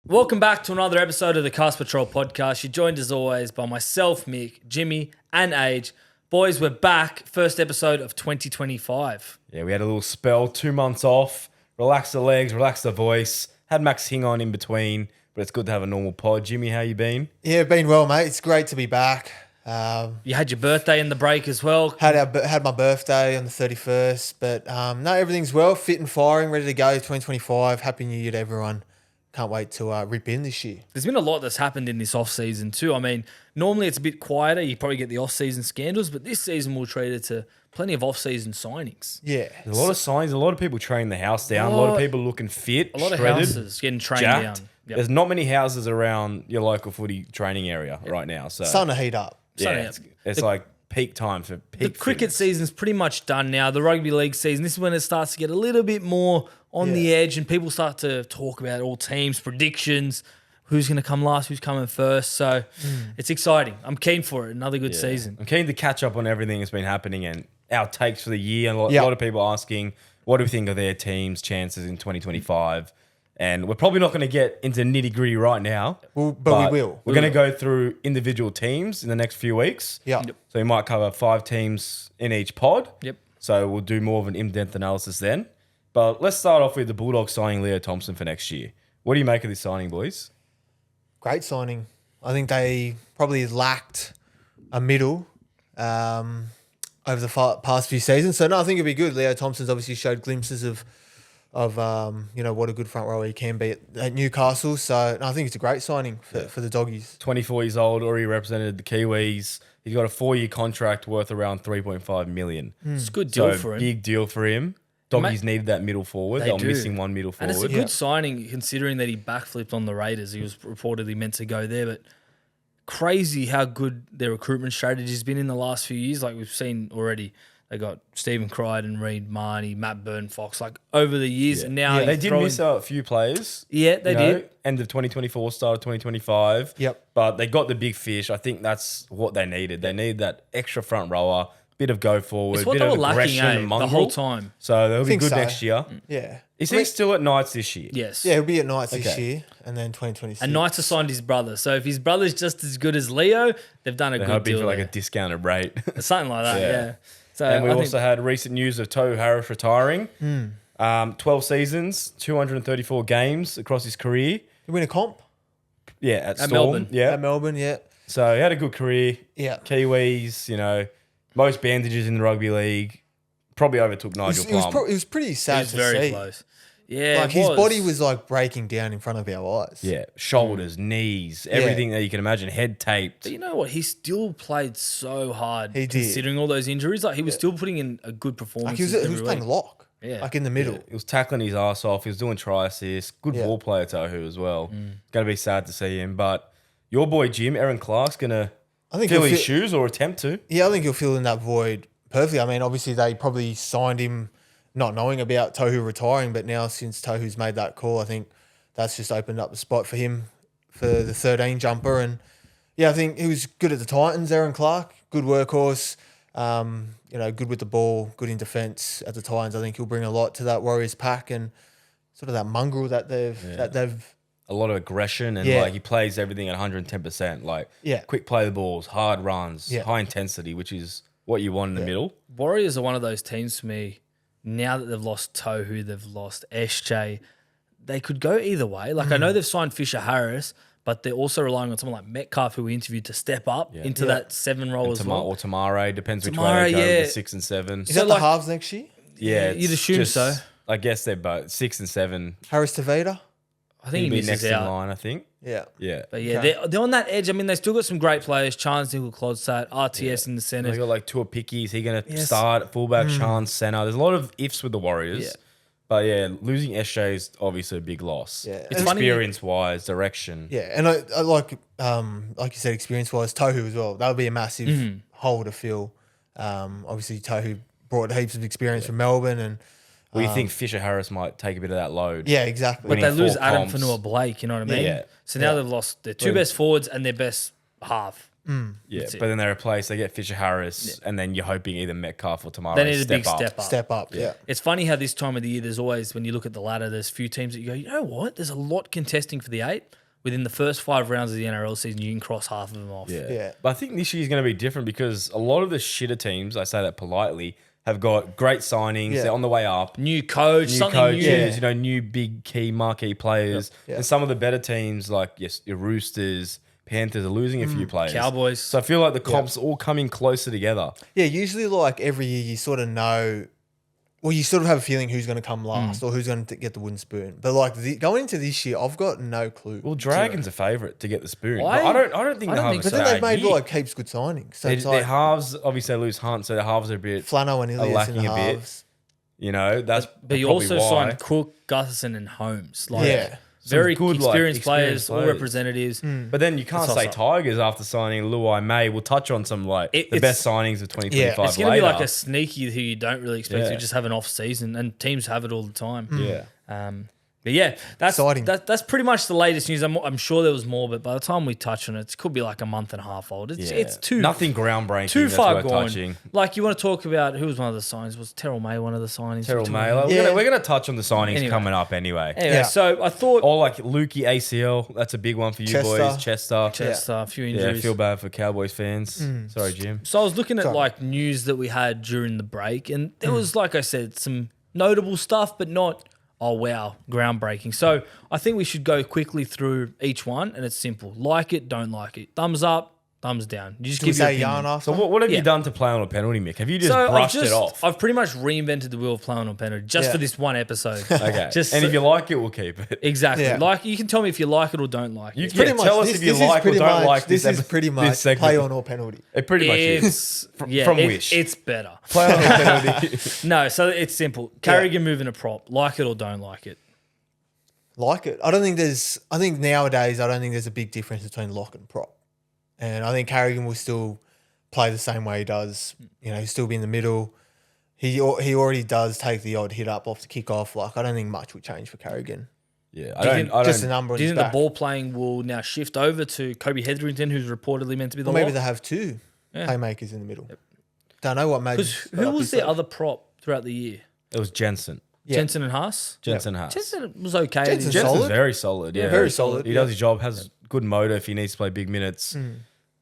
Welcome back to another episode of the Cast Patrol podcast. You're joined as always by myself, Mick, Jimmy, and Age. Boys, we're back. First episode of 2025. Yeah, we had a little spell, 2 months off. Relax the legs, relax the voice. Had Max Hing on in between, but it's good to have a normal pod. Jimmy, how you been? Yeah, been well, mate. It's great to be back. You had your birthday in the break as well. Had my birthday on the 31st, but no, everything's well, fit and firing, ready to go. 2025. Happy New Year to everyone. Can't wait to rip in this year. There's been a lot that's happened in this off-season too. I mean, normally it's a bit quieter. You probably get the off-season scandals, but this season we'll treat it to plenty of off-season signings. Yeah. There's a lot of signs, a lot of people training the house down, a lot of people looking fit, A lot shredded, of houses getting trained jacked. down. Yep. There's not many houses around your local footy training area right now. So Starting to heat up. yeah, it's like peak time for peak The cricket fitness. season's pretty much done now. The rugby league season, this is when it starts to get a little bit more on the edge and people start to talk about all teams, predictions, who's going to come last, who's coming first. So it's exciting. I'm keen for it. Another good season. I'm keen to catch up on everything that's been happening and our takes for the year. And a lot of people asking, what do we think of their team's chances in 2025? And we're probably not going to get into nitty-gritty right now. But we will. We're going to go through individual teams in the next few weeks. Yeah. So we might cover 5 teams in each pod. Yep. So we'll do more of an in-depth analysis then. But let's start off with the Bulldogs signing Leo Thompson for next year. What do you make of this signing, boys? Great signing. I think they probably lacked a middle over the past few seasons. So, no, I think it'd be good. Leo Thompson's obviously showed glimpses of what a good front rower he can be at Newcastle. So, no, I think it's a great signing for the Doggies. 24 years old, already represented the Kiwis. He's got a 4-year contract worth around $3.5 million. It's a good deal for him. Big deal for him. Doggies needed that middle forward. They were missing one middle forward. And it's a good signing considering that he backflipped on the Raiders. He was reportedly meant to go there, but crazy how good their recruitment strategy has been in the last few years. Like we've seen already, they got Stephen Crichton, Reid Marnie, Matt Byrne-Fox, like over the years. And now they did miss out a few players. Yeah, they did. End of 2024, start of 2025. Yep. But they got the big fish. I think that's what they needed. They need that extra front rower, bit of go forward, It's what bit they of were aggression lacking and mongrel. the whole time. So they'll be think good so. next year. Yeah. Is he still at Knights this year? Yes. Yeah, he'll be at Knights this year and then 2026. And Knights have signed his brother. So if his brother's just as good as Leo, they've done a They're good hoping deal for like there. a discounted rate. Something like that, yeah. So And we I also think had recent news of Tohu Harris retiring. 12 seasons, 234 games across his career. You win a comp? Yeah, at Storm. Melbourne. Yeah. At Melbourne, yeah. So he had a good career. Yeah. Kiwis, most bandages in the rugby league. Probably overtook Nigel Plum. It was pretty sad it's to very see. close. Yeah, Like his body was like breaking down in front of our eyes. Yeah, shoulders, knees, everything that you can imagine, head taped. But you know what? He still played so hard. He did. Considering all those injuries. Like he was still putting in a good performance. Like he was playing lock. Yeah. Like in the middle. He was tackling his ass off. He was doing try assists. Good ball player, Tohu, as well. Going to be sad to see him. But your boy Jim, Aaron Clark's going to fill his shoes or attempt to. Yeah, I think he'll fill in that void perfectly. I mean, obviously they probably signed him not knowing about Tohu retiring, but now since Tohu's made that call, I think that's just opened up the spot for him for the 13 jumper. And yeah, I think he was good at the Titans, Aaron Clark, good workhorse, good with the ball, good in defence at the Titans. I think he'll bring a lot to that Warriors pack and sort of that mongrel that they've a lot of aggression and he plays everything at 110%. Like quick play the balls, hard runs, high intensity, which is what you want in the middle. Warriors are one of those teams for me. Now that they've lost Tohu, they've lost SJ, they could go either way. Like I know they've signed Fisher Harris, but they're also relying on someone like Metcalf, who we interviewed, to step up into that 7 role as well. Or Tamare, depends which way they go, the 6 and 7. Is that the halves next year? Yeah, you'd assume so. I guess they're both 6 and 7. Harris Tavita? I think he He'll be misses next out. in line, I think. Yeah. Yeah. But yeah, they're on that edge. I mean, they still got some great players. Chance, Nickel, Clodsat, RTS in the centre. They got like Tua Pickies. He's going to start at fullback, Chance, centre. There's a lot of ifs with the Warriors. Yeah. But yeah, losing SJ is obviously a big loss. Yeah. Experience-wise, direction. Yeah, and I like you said, experience-wise, Tohu as well. That would be a massive hole to fill. Obviously, Tohu brought heaps of experience from Melbourne and Well, you think Fisher Harris might take a bit of that load. yeah, exactly. But they winning lose 4 Adam comps. Fonua-Blake, you know what I mean? Yeah. So now they've lost their 2 best forwards and their best half. Yeah, That's it. but then they replace, they get Fisher Harris, and then you're hoping either Metcalf or Tamara They need a big step up. Step up. Yeah. It's funny how this time of the year, there's always, when you look at the ladder, there's a few teams that you go, you know what? There's a lot contesting for the 8. Within the first 5 rounds of the NRL season, you can cross half of them off. Yeah. But I think this year is going to be different because a lot of the shitter teams, I say that politely, have got great signings. Yeah. They're on the way up. New coach, New something coaches, new. new big key marquee players. Yeah. And some of the better teams like your Roosters, Panthers are losing a few players. Cowboys. So I feel like the comps all coming closer together. Yeah, usually like every year you sort of know, well, you sort of have a feeling who's going to come last or who's going to get the wooden spoon. But like going into this year, I've got no clue. Well, Dragons are favourite to get the spoon. I- But I don't think I they don't have think a But then they've sad made year. like heaps good signings. So it's Their like halves, obviously they lose Hunt, so their halves are a bit, Flano and Ilias in lacking the a bit. halves. that's But you probably also why. signed Cook, Gutherson, and Holmes. Like, Yeah. very Some good, like, experienced players, experienced all players. representatives. But then you can't It's say also- Tigers after signing Luai May. We'll touch on some the It's- best signings of 2025 It's going to be later. like a sneaky who you don't really expect Yeah. to just have an off season, and teams have it all the time. Yeah. But yeah, that's Exciting. that's pretty much the latest news. I'm sure there was more, but by the time we touch on it, it could be like a month and a half old. It's too Nothing groundbreaking. too that's far worth gone. touching. Like you want to talk about who was one of the signings? Was Terrell May one of the signings? Terrell Between- May. Like, Yeah. we're gonna touch on the signings Anyway. coming up anyway. Anyway, Yeah. so I thought Or like Lukey ACL. That's a big one for you Chester. boys. Chester. just a few Yeah, injuries. feel bad for Cowboys fans. Sorry, Jim. So I was looking at Sorry. like news that we had during the break, and there was, like I said, some notable stuff, but not, oh wow, groundbreaking. So I think we should go quickly through each one, and it's simple: like it, don't like it, thumbs up, thumbs down. You just Can we give your say opinion. yarn after? So what have Yeah. you done to play on a penalty, Mick? Have you just So brushed it off? I've pretty much reinvented the wheel of playing on penalty just Yeah. for this one episode. Okay. Just and if you like it, we'll keep it. exactly, Yeah. like you can tell me if you like it or don't like You it. can tell us if you this is like or pretty don't much- like this this. is pretty this much segment. play on or penalty. It pretty much is. It's From Wish. It's better. Play on a penalty. No, so it's simple. Carrigan moving a prop, like it or don't like it. Like it. I think nowadays I don't think there's a big difference between lock and prop. And I think Carrigan will still play the same way he does. You know, he'll still be in the middle. He already does take the odd hit up off the kickoff. Like I don't think much will change for Carrigan. Yeah, Just the number on Do you his think the back. ball playing will now shift over to Kobe Hetherington, who's reportedly meant to be the Or maybe lock? they have two Yeah. playmakers in the middle. Don't know what Madge. Because who was the other prop throughout the year? It was Jensen. Yeah. Jensen and Haas? Jensen Haas. Jensen was okay. Jensen's Jensen's solid. very solid. Yeah, very solid, He yeah. does his job, has good motor if he needs to play big minutes.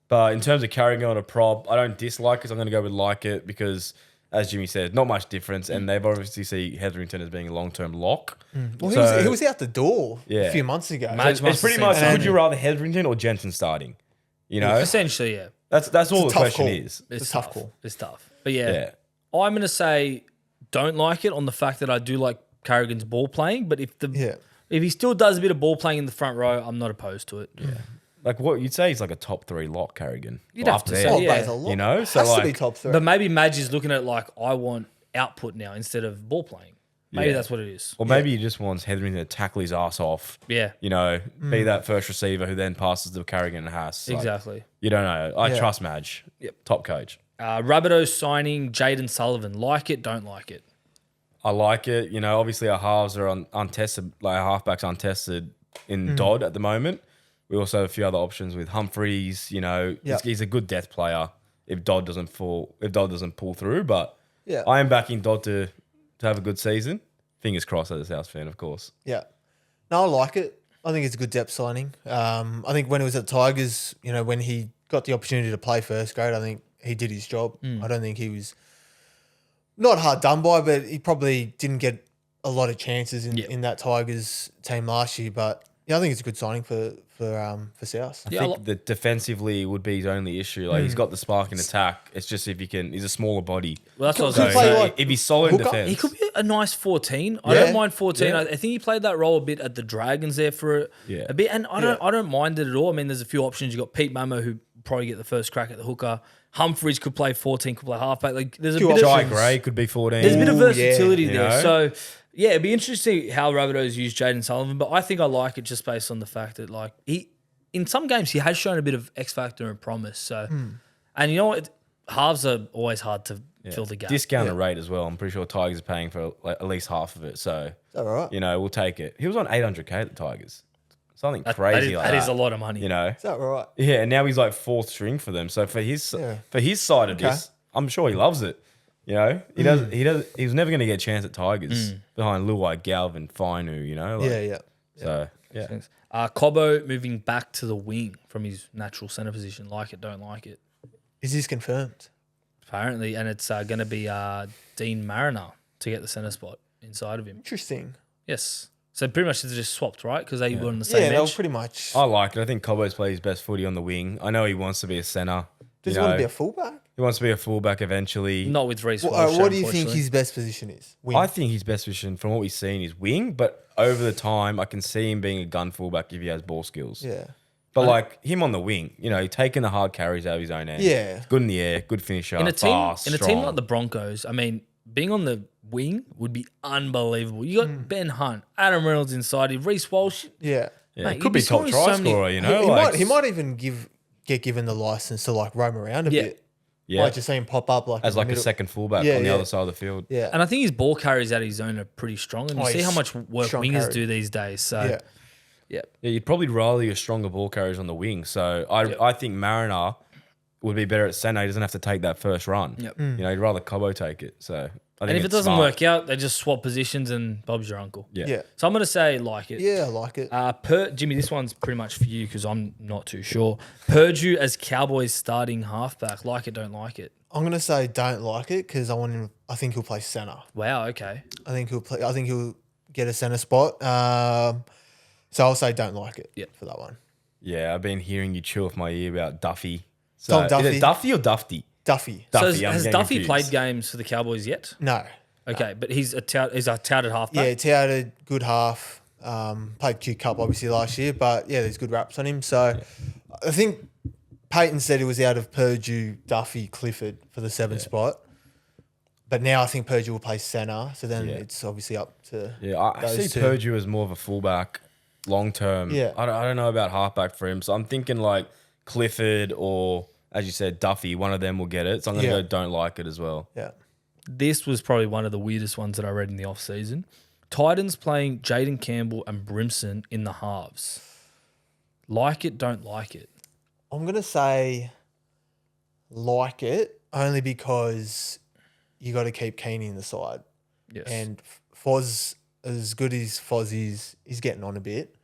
But in terms of carrying on a prop, I don't dislike it. So I'm going to go with like it because, as Jimmy said, not much difference. And they've obviously see Hetherington as being a long-term lock. Well, So- he was out the door Yeah. a few months ago. Madge It's must pretty have much, seen would you rather Hetherington or Jensen starting? You know, Essentially, yeah. that's all a the tough question call. is. It's a tough tough. call. It's tough. But yeah, Yeah. I'm going to say don't like it on the fact that I do like Carrigan's ball playing. But if he still does a bit of ball playing in the front row, I'm not opposed to it. Like what you'd say he's like a top 3 lock, Carrigan. You'd have to say, Oh, yeah. Bay's a lot. You know, so has to like- be top 3. But maybe Madge is looking at like, I want output now instead of ball playing. Maybe Yeah. that's what it is. Or maybe he just wants Hetherington to tackle his ass off. Yeah, You know, be that first receiver who then passes to Carrigan and Haas. Like, exactly. you don't know. I Yeah. trust Madge. Yep. Top coach. Rabbitohs signing Jaden Sullivan. Like it, don't like it. I like it. You know, obviously our halves are untested, like our halfbacks untested in Dodd at the moment. We also have a few other options with Humphreys. You know, Yep. he's a good death player if Dodd doesn't pull through. But Yeah. I am backing Dodd to have a good season. Fingers crossed as a South fan, of course. Yeah. No, I like it. I think it's a good depth signing. I think when it was at Tigers, you know, when he got the opportunity to play first grade, I think he did his job. I don't think he was not hard done by, but he probably didn't get a lot of chances in that Tigers team last year. But yeah, I think it's a good signing for South. Yeah, I think that defensively would be his only issue. Like he's got the spark in attack. It's just if he can, he's a smaller body. Well, that's what I was Could going play to say. like If he's solid in hooker? defense, He could be a nice 14. I Yeah. don't mind 14. Yeah. I think he played that role a bit at the Dragons there for Yeah. a bit, and I don't mind it at all. I mean, there's a few options. You got Pete Mamo who probably get the first crack at the hooker. Humphreys could play 14, could play halfback. Like there's a Few bit of Jai Gray could be 14. there's a bit of Ooh, yeah. versatility You there. know? So yeah, it'd be interesting how Rabbitohs use Jaden Sullivan, but I think I like it just based on the fact that like he in some games he has shown a bit of X factor and promise. So and you know what, halves are always hard to fill the gap. Discounted rate as well. I'm pretty sure Tigers are paying for like, at least half of it. So, Is that all right? you know, we'll take it. He was on 800K at the Tigers. something crazy like that. That is a lot of money. You know? Is that right? Yeah, and now he's like fourth string for them. So for his side of this, I'm sure he loves it. You know, he was never going to get a chance at Tigers behind Luai, Galvin, Fainu. You know, So Cobbo moving back to the wing from his natural centre position. Like it, don't like it. Is this confirmed? Apparently, and it's going to be Dean Mariner to get the centre spot inside of him. Interesting. Yes. So pretty much it's just swapped, right? Because they were on the same Yeah, they were bench. pretty much. I like it. I think Cobbo's played his best footy on the wing. I know he wants to be a centre. Does he want to be a fullback? He wants to be a fullback eventually. Not with Reece What Walsh, do you think unfortunately. his best position is? Wing. I think his best position from what we've seen is wing, but over the time, I can see him being a gun fullback if he has ball skills. Yeah. But like him on the wing, you know, taking the hard carries out of his own end. Yeah. He's good in the air, good finisher, in a team fast, in a team strong. like the Broncos, I mean, being on the wing would be unbelievable. You got Ben Hunt, Adam Reynolds inside, Reece Walsh. Yeah. Yeah, Mate, it you'd could be be top scoring try so many- scorer, you know. He might even get given the license to like roam around a bit. Yeah. Might just see him pop up like as in the like a middle. second fullback Yeah, on the yeah. other side of the field. Yeah. And I think his ball carries out of his zone are pretty strong. And you see he's how much work strong wingers carry. do these days. So, Yeah. yeah. Yeah, you'd probably rather your stronger ball carriers on the wing. So I think Mariner would be better at centre. He doesn't have to take that first run. Yep. You know, he'd rather Cobbo take it. So I think And if it it's doesn't smart. work out, they just swap positions and Bob's your uncle. Yeah. Yeah. So I'm going to say like it. Yeah, I like it. Jimmy, this one's pretty much for you because I'm not too sure. Purdue as Cowboys starting halfback. Like it, don't like it. I'm gonna say don't like it because I think he'll play centre. Wow, okay. I think he'll get a centre spot. So I'll say don't like it for that one. Yeah, I've been hearing you chew off my ear about Duffy. Tom Is Duffy. it Duffy or Dufty? Duffy. So Duffy, I'm has getting Duffy confused. played games for the Cowboys yet? No. Okay, but he's a touted halfback. Yeah, touted good half. Played Q Cup obviously last year, but yeah, there's good raps on him. So I think Peyton said he was out of Purdue, Duffy, Clifford for the 7 spot. But now I think Purdue will play centre, so then it's obviously up to I those see two. Purdue as more of a fullback long term. Yeah. I don't know about halfback for him. So I'm thinking like Clifford or, as you said, Duffy. One of them will get it. So I'm going to Yeah. go don't like it as well. Yeah. This was probably one of the weirdest ones that I read in the off-season. Titans playing Jaden Campbell and Brimson in the halves. Like it, don't like it. I'm going to say like it only because you got to keep Keeney in the side. Yes. And Foz, as good as Foz is, he's getting on a bit.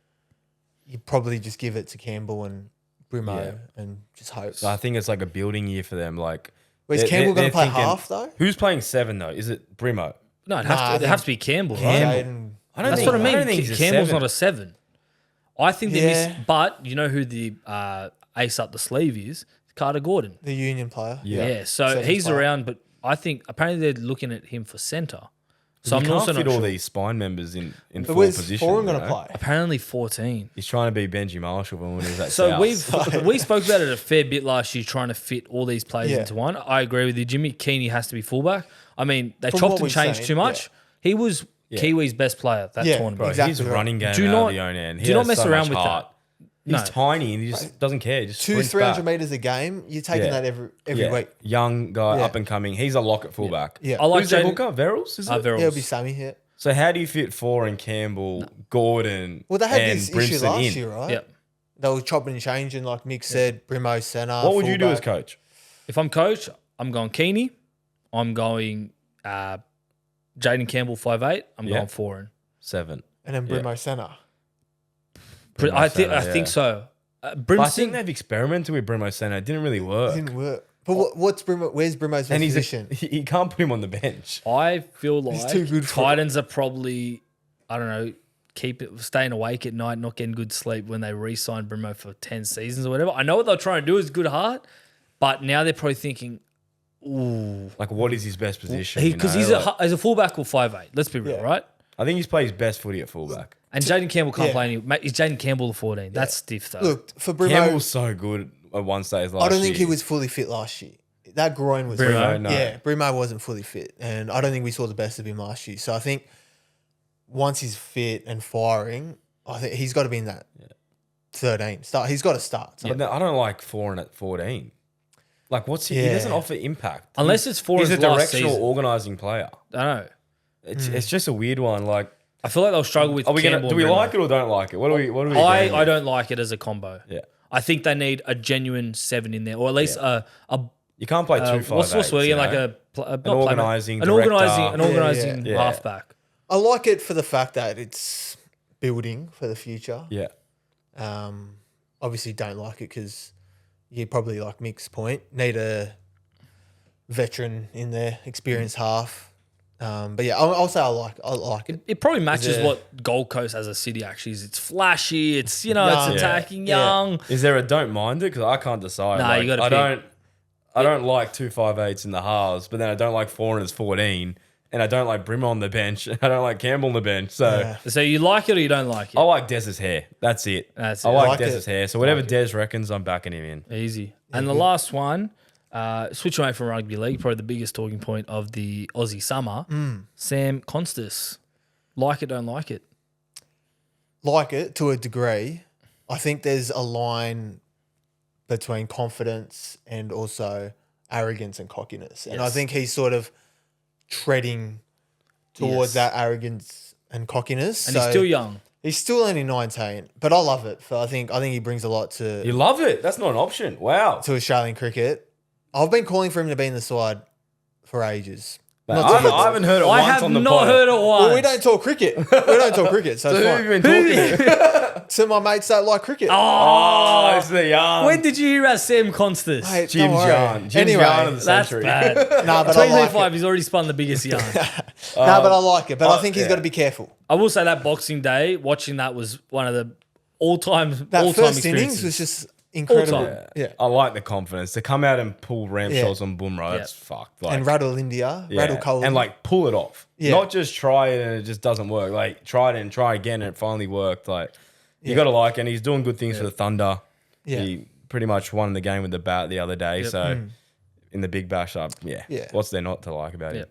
You probably just give it to Campbell and Brimo and just hope. So I think it's like a building year for them. Like, Is they're- Campbell going they're to play thinking- half though? Who's playing 7 though? Is it Brimo? No, it'd Nah, I have think to be Campbell, right? Jaden- That's what I mean. don't think he's a Campbell's 7. not a 7. I think they Yeah. miss. But you know who the ace up the sleeve is? Carter Gordon. The Union player. Yeah. So Seventh he's player. around, but I think apparently they're looking at him for centre. So You I'm can't also fit not all sure. these spine members in But 4 where's positions. Foran you going to know? play? Apparently 14. He's trying to be Benji Marshall when he was at So South. we spoke about it a fair bit last year, trying to fit all these players Yeah. into one. I agree with you, Jimmy. Keeney has to be fullback. I mean, they From chopped what and we've changed seen, too much. He was Kiwi's best player that Yeah, tournament. Bro, Exactly his right. running game Do out not- of the own end. He do not has mess so around much with heart. that. He's No. tiny and he just doesn't care. He just 200-300 back. meters a game. You're taking Yeah. that every Yeah. week. Young guy, Yeah. up and coming. He's a lock at fullback. Yeah. I like Who's their Jaden- hooker? Verrills, is it? Verrills. Yeah, it'll be Sammy here. So how do you fit Foran, Campbell, Gordon, Well, they had and this issue Brimson last in? year, right? Yep. They were chopping and changing, like Mick said, Brimo centre. What would you do as fullback. coach? If I'm coach, I'm going Keeney. I'm going Jaden Campbell 5'8". I'm Yeah. going Foran. 7. And then Brimo centre. Brimo I centre, think so. But I think Brimson. they've experimented with Brimo Centre. It didn't really work. Didn't work. But what's Brimo? Where's Brimo's and best he's position? you can't put him on the bench. I feel He's like too good for it. Titans are probably, I don't know, staying awake at night, not getting good sleep when they re-sign Brimo for 10 seasons or whatever. I know what they're trying to do is good heart, but now they're probably thinking, ooh, Like, what is his best position? because you know? he's a fullback or 5'8". Let's be real, Yeah. right? I think he's played his best footy at fullback. And Jaden Campbell can't Yeah. play any. Mate, is Jaden Campbell the 14? That's stiff though. Look, for Brimo, Campbell was so good at one stage last year. I don't think he was fully fit last year. That groin was Brimo, no. Yeah, Brimo wasn't fully fit, and I don't think we saw the best of him last year. So I think once he's fit and firing, I think he's got to be in that 13 start. He's got to start. So But no, I don't like Foran at 14. Like, what's he? He Yeah. doesn't offer impact. Unless it's for He's his a last directional season. organising player. I know. It's just a weird one. Like, I feel like they'll struggle with Are we Campbell do we and Brimo. like it or don't like it? What do we agreeing I with? don't like it as a combo. Yeah. I think they need a genuine 7 in there, or at least a You can't play 2-5-8. what's the word again? Like an organising an director. organising Yeah. halfback. I like it for the fact that it's building for the future. Yeah. Obviously, don't like it because you probably like Mick's point. Need a veteran in there, experienced half. But yeah, I'll say I like it. It probably matches there- what Gold Coast as a city actually is. It's flashy. It's Young. it's attacking, Yeah. young. Is there a don't mind it? Because I can't decide. Nah, you gotta I don't like 2-5-8s in the halves, but then I don't like foreigners 14, and I don't like Brimmer on the bench, and I don't like Campbell on the bench. So Yeah. So you like it or you don't like it? I like Dez's hair. That's it. That's I it. like Like Dez's it. hair. So whatever Dez reckons, I'm backing him in. Easy. And the last one, switch away from rugby league, probably the biggest talking point of the Aussie summer. Sam Constas. Like it, don't like it. Like it to a degree. I think there's a line between confidence and also arrogance and cockiness. And I Yes. think he's sort of treading towards Yes. that arrogance and cockiness. And So he's still young. He's still only 19, but I love it. I think he brings a lot to You love it. That's not an option. Wow. Australian cricket. I've been calling for him to be in the side for ages. Man, Not I to- haven't heard it I once have on the not pod. heard it once. Well, we don't talk cricket. So it's So who have you fine. been talking to? So my mates don't like cricket. Oh, it's the yarn. When did you hear about Sam Constas? Mate, Jim's don't worry. yarn. Jim's Anyway, yarn of the That's century. bad. Nah, but I like 2025, it. he's already spun the biggest yarn. But I like it. But I think he's yeah. got to be careful. I will say that Boxing Day, watching that was one of the all-time That first experiences. innings was just incredible. All-time. Yeah. I like the confidence to come out and pull ramp Yeah. shots on Bumrah. That's fucked. Like, And rattle India, yeah. rattle Kohli. and like pull it off. Yeah. Not just try it and it just doesn't work. Like try it and try again and it finally worked. Like you Yeah. got to like, and he's doing good things for the Thunder. Yeah. He pretty much won the game with the bat the other day. So in the big bash up, Yeah. What's there not to like about Yeah. it?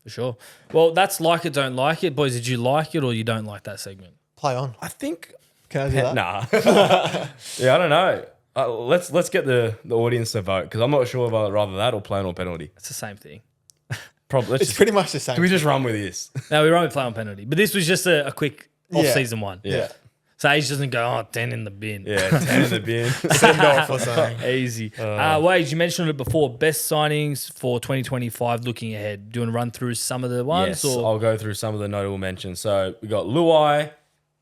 For sure. Well, that's like it, don't like it. Boys, did you like it or you don't like that segment? Play on. I think Can I do that? nah. Yeah, I don't know. Let's get the audience to vote because I'm not sure if I'd rather that or play on or penalty. It's the same thing. Probably. It's pretty much the same. Can we just run with this? No, we were only playing on penalty. But this was just a quick off-season one. Yeah. So Age doesn't go, 10 in the bin. Yeah, 10 in the bin. Send off or something. Easy. Wade, you mentioned it before. Best signings for 2025 looking ahead. Do you want to run through some of the ones? Yes, or? I'll go through some of the notable mentions. So we got Luai.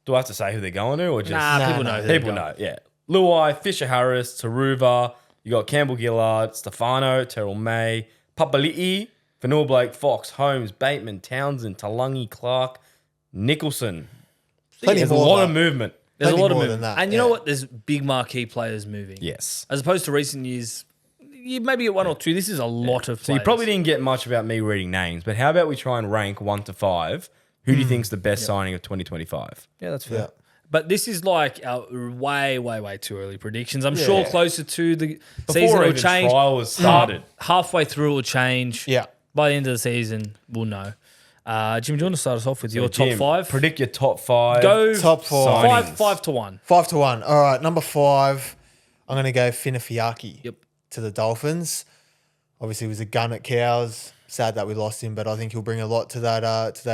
Do I have to say who they're going to or just People know. who they're people going. know? Yeah, Luai, Fisher Harris, Taruva. You got Campbell Gillard, Stefano, Terrell May, Papali'i, Fonua-Blake, Fox, Holmes, Bateman, Townsend, Talangi, Clark, Nicholson. Plenty There's a more lot than of that. movement. There's a Plenty lot of more movement. than that, And you know yeah. what? There's big marquee players moving. Yes. As opposed to recent years, you maybe get one or two. This is a lot of So players. you probably didn't get much about me reading names, but how about we try and rank 1 to 5? Who do you think's the best signing of 2025? Yeah, that's fair. Yeah. But this is like our way too early predictions. I'm sure closer to the season Before will even change. trial was started. Halfway through it will change. Yeah. By the end of the season, we'll know. Jim, do you want to start us off with your top Jim, 5? Predict your top 5. Go Top 5. signings. 5 to 1. 5-1. All right, number 5. I'm going to go Finafiaki Yep. to the Dolphins. Obviously, he was a gun at Cows. Sad that we lost him, but I think he'll bring a lot to that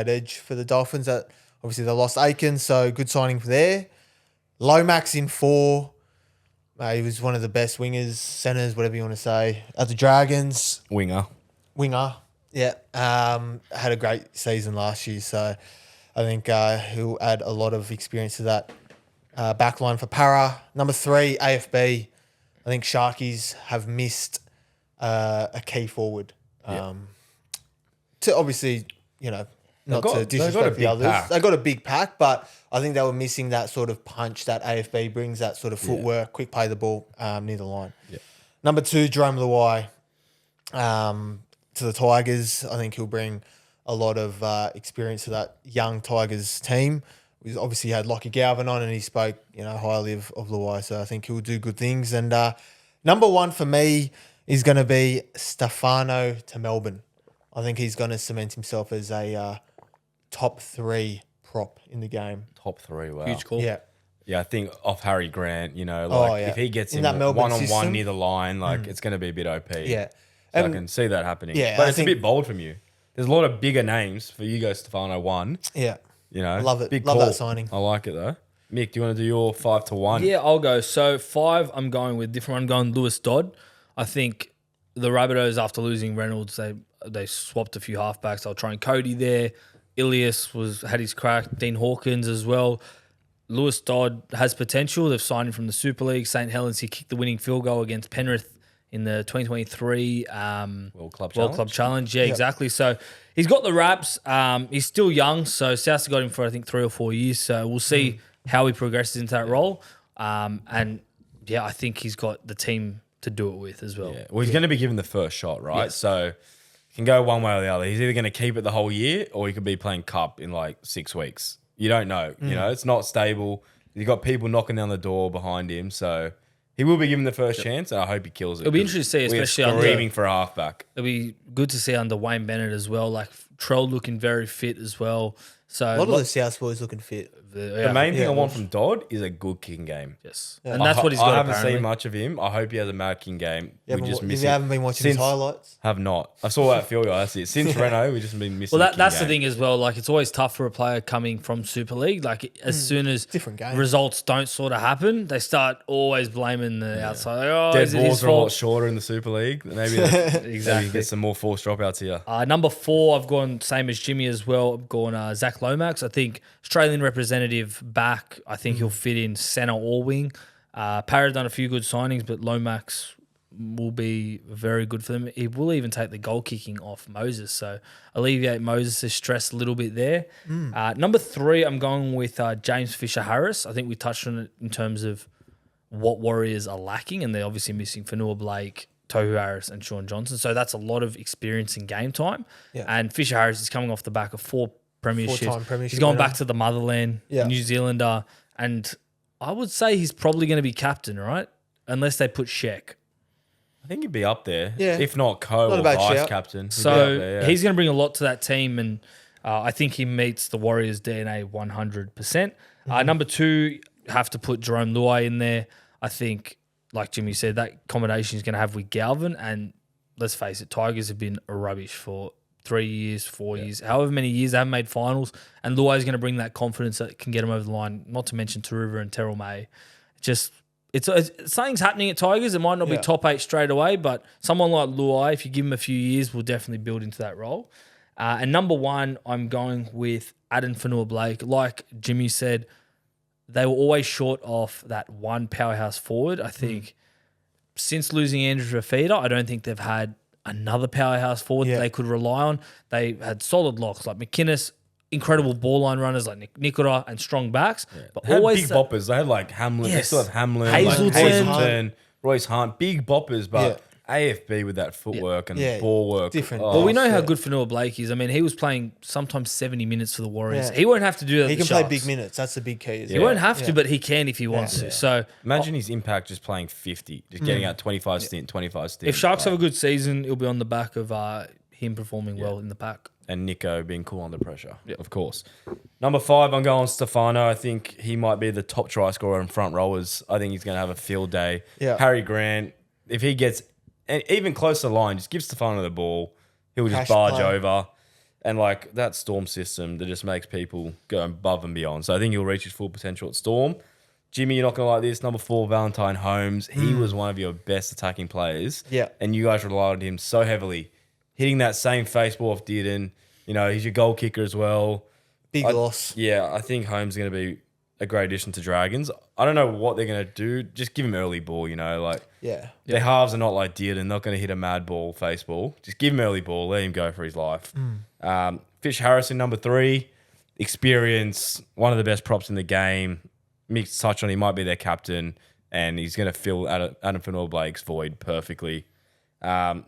edge for the Dolphins. That obviously they lost Aiken, so good signing for there. Lomax in 4. He was one of the best wingers, centers, whatever you want to say, at the Dragons. Winger. Winger, yeah. Had a great season last year, so I think he'll add a lot of experience to that back line for Para. Number 3, AFB. I think Sharkies have missed a key forward. To obviously, not got- to they've got a disrespect the big others. pack. They got a big pack, but I think they were missing that sort of punch that AFB brings, that sort of footwork, quick play the ball near the line. Yeah. Number 2, Jerome Luai to the Tigers. I think he'll bring a lot of experience to that young Tigers team. He's obviously had Lockie Galvin on and he spoke highly of Luai, so I think he'll do good things. And number 1 for me is going to be Stefano to Melbourne. I think he's going to cement himself as a top 3 prop in the game. Top 3, wow. Huge call. Yeah. Yeah, I think off Harry Grant, yeah. if he gets In him that Melbourne one-on-one system. near the line, it's going to be a bit OP. Yeah. So I And- can see that happening. Yeah, But I it's think- a bit bold from you. There's a lot of bigger names for you guys, Stefano 1. Yeah. You know, I love it. Big Love call. that signing. I like it though. Mick, do you want to do your 5-1? Yeah, I'll go. So 5, I'm going with different. I'm going Lewis Dodd. I think the Rabbitohs, after losing Reynolds, they swapped a few halfbacks. They'll try and Cody there. Ilias had his crack. Dean Hawkins as well. Lewis Dodd has potential. They've signed him from the Super League. St. Helens, he kicked the winning field goal against Penrith in the 2023 World Club Challenge. Yeah, exactly. So he's got the raps. He's still young, so South's got him for I think 3 or 4 years. So we'll see how he progresses into that role. And yeah, I think he's got the team to do it with as well. Yeah. Well, he's going to be given the first shot, right? Yeah. So it can go one way or the other. He's either going to keep it the whole year or he could be playing cup in like 6 weeks. You don't know. You know, it's not stable. You've got people knocking down the door behind him. So he will be given the first chance, and I hope he kills it. It'll be interesting to see, especially screaming for a halfback. It'll be good to see under Wayne Bennett as well. Like Trell looking very fit as well. So A lot of the South boys looking fit. The main thing I want from Dodd is a good kicking game. Yes. And that's what he's got. I haven't apparently seen much of him. I hope he has a mad kicking game. You haven't been watching his highlights? Have not. I saw that field goal. That's it. Since Renault, we've just been missing. Well, that's the thing as well. Like, it's always tough for a player coming from Super League. Like, as soon as different game. results don't sort of happen, they start always blaming the outside. Like, oh, dead is it balls his are a lot fault? shorter in the Super League. Maybe maybe Exactly. get some more forced dropouts here. Number 4, I've gone same as Jimmy as well. I've gone Zach Lomax. I think Australian representative back. I think he'll fit in centre or wing. Parra's done a few good signings, but Lomax will be very good for them. He will even take the goal kicking off Moses, so alleviate Moses' stress a little bit there. Number 3, I'm going with James Fisher-Harris. I think we touched on it in terms of what Warriors are lacking, and they're obviously missing Fonua-Blake, Tohu Harris and Sean Johnson. So that's a lot of experience in game time. Yeah. And Fisher-Harris is coming off the back of 4 premierships. 4-time premiership He's gone winner. back to the motherland, New Zealander, and I would say he's probably going to be captain, right? Unless they put Sheck. I think he'd be up there. Yeah. If not co Not a or bad vice shout. captain. He'd be So up there, yeah. he's going to bring a lot to that team, and I think he meets the Warriors' DNA 100%. Number 2, have to put Jerome Luai in there. I think, like Jimmy said, that combination is going to have with Galvin, and let's face it, Tigers have been rubbish for 3 years, 4 years, however many years they haven't made finals, and Luai is going to bring that confidence that can get them over the line, not to mention Taruva and Terrell May. Just it's something's happening at Tigers. It might not be top 8 straight away, but someone like Luai, if you give him a few years, will definitely build into that role. And number 1, I'm going with Adam Fonua-Blake. Like Jimmy said, they were always short of that one powerhouse forward. I think since losing Andrew Fafita, I don't think they've had another powerhouse forward that they could rely on. They had solid locks like McInnes, incredible ball line runners like Nikora, and strong backs. But They had always big boppers. They had like Hamlin. They Yes. still have Hamlin, Hazelton. Royce Hunt. Big boppers, but AFB with that footwork and ball work. Different. Well, we know how good Fonua-Blake is. I mean, he was playing sometimes 70 minutes for the Warriors. He won't have to do that. He at the can play Sharks. big minutes. That's the big key. He won't have to, but he can if he wants to. So Imagine his impact just playing 50, just getting out 25 stint. if Sharks have a good season, it'll be on the back of him performing well in the pack. And Nico being cool under pressure, of course. Number 5, I'm going Stefano. I think he might be the top try scorer in front rowers. I think he's going to have a field day. Yeah. Harry Grant, if he gets even close to the line, just give Stefano the ball. He'll just Cash barge play. over. And like that Storm system that just makes people go above and beyond. So I think he'll reach his full potential at Storm. Jimmy, you're not going to like this. Number 4, Valentine Holmes. He was one of your best attacking players. Yeah. And you guys relied on him so heavily. Hitting that same face ball off Dearden. You know, he's your goal kicker as well. Big loss. Yeah, I think Holmes is going to be a great addition to Dragons. I don't know what they're going to do. Just give him early ball, you know. Like their halves are not like Dearden. Not going to hit a mad ball, face ball. Just give him early ball. Let him go for his life. Fish Harrison, number 3. Experience, one of the best props in the game. Mick's touched on he might be their captain, and he's going to fill Adam Fonua-Blake's void perfectly.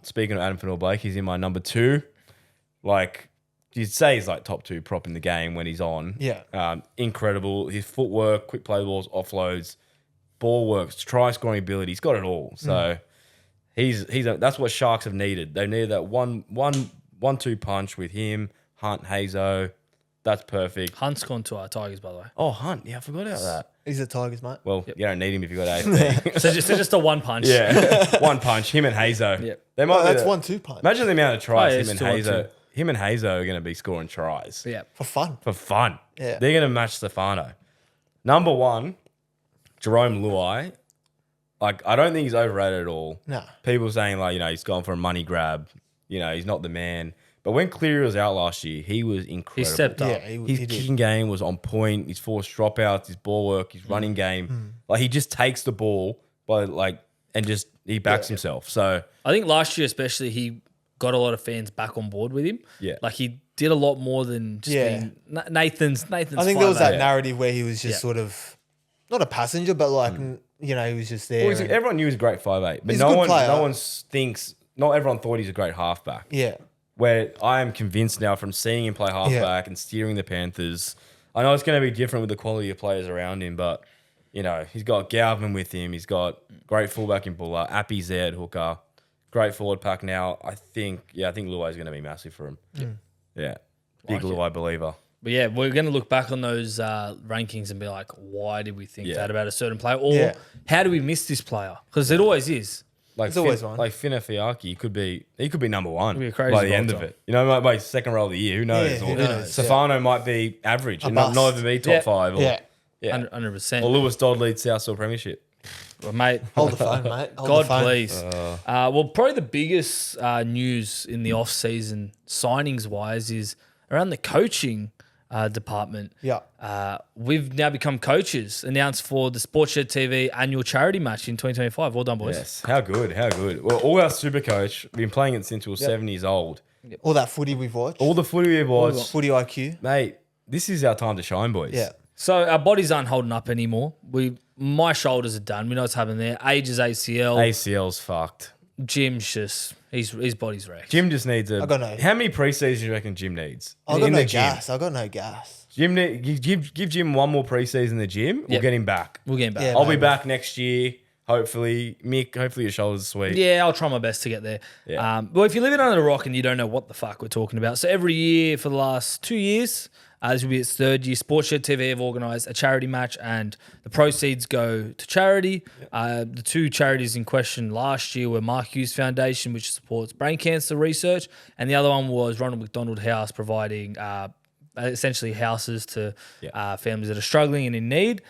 Speaking of Adam Fonua-Blake, he's in my number 2. Like, you'd say he's like top 2 prop in the game when he's on. Yeah. Incredible. His footwork, quick play balls, offloads, ball works, try scoring ability. He's got it all. So that's what Sharks have needed. They needed that 1-2 punch with him, Hunt, Hazo. That's perfect. Hunt's gone to our Tigers, by the way. Oh, Hunt. Yeah, I forgot about that. He's the Tigers, mate. Well, you don't need him if you've got AFB. So just a one punch. Yeah. One punch, him and Hazo. Yep. They might be That's the- 1-2 punch. Imagine the amount of tries Oh, yeah, him and it's 2-1-2. him and Hazo are going to be scoring tries. Yeah. For fun. For fun. Yeah. They're going to match Stefano. Number 1, Jerome Luai. Like, I don't think he's overrated at all. No. People saying, like, he's gone for a money grab. He's not the man. But when Cleary was out last year, he was incredible. He stepped up. Yeah, His he did. kicking game was on point. His forced dropouts, his ball work, his running game. Like, he just takes the ball and just he backs himself. So I think last year especially he got a lot of fans back on board with him. Yeah. Like he did a lot more than just being Nathan's. I think there was that 5'8". narrative where he was just sort of not a passenger, but like he was just there. well, everyone knew he was a great 5'8", but He's a good player. not everyone thought he's a great halfback. Yeah. Where I am convinced now from seeing him play halfback and steering the Panthers. I know it's going to be different with the quality of players around him, but he's got Galvin with him. He's got great fullback in Buller. Appy's there at hooker. Great forward pack now. I think Luai is going to be massive for him. Yeah. Big Luai believer. But yeah, we're going to look back on those rankings and be like, why did we think that about a certain player? Or how do we miss this player? Because it always is. Like It's always one. Like Fina Fiaki, he could be number 1 Could be a crazy by the end bolter. of it. By second roll of the year, who knows? Yeah, who Or knows? Stefano might be average and bust. not even be top 5. Or, Yeah. 100%. Or Lewis Dodd leads South Premiership. Well, mate, Hold the phone, mate. Hold God the phone. please. Well, probably the biggest news in the off-season signings-wise is around the coaching department. Yeah. We've now become coaches, announced for the SportShed TV annual charity match in 2025. Well done, boys. Yes. How good. Well, all our super coach, we've been playing it since we were 7 years old. All that footy we've watched. All the footy we've watched. Footy IQ. Mate, this is our time to shine, boys. Yeah. So our bodies aren't holding up anymore. My shoulders are done. We know what's happening there. Age is ACL. ACL's fucked. Jim's just his body's wrecked. Jim just needs a. I got no- How many preseasons do you reckon Jim needs? I got In no the gym. gas. I got no gas. Give Jim one more preseason in the gym. We'll Yep. get him back. We'll get him back. Yeah, I'll be maybe. back next year. Hopefully, Mick. Hopefully your shoulders are sweet. Yeah, I'll try my best to get there. Yeah. Well, if you're living under a rock and you don't know what the fuck we're talking about, so every year for the last 2 years, this will be its 3rd year, SportShed TV have organised a charity match and the proceeds go to charity. The 2 charities in question last year were Mark Hughes Foundation, which supports brain cancer research, and the other one was Ronald McDonald House, providing essentially houses to families that are struggling and in need.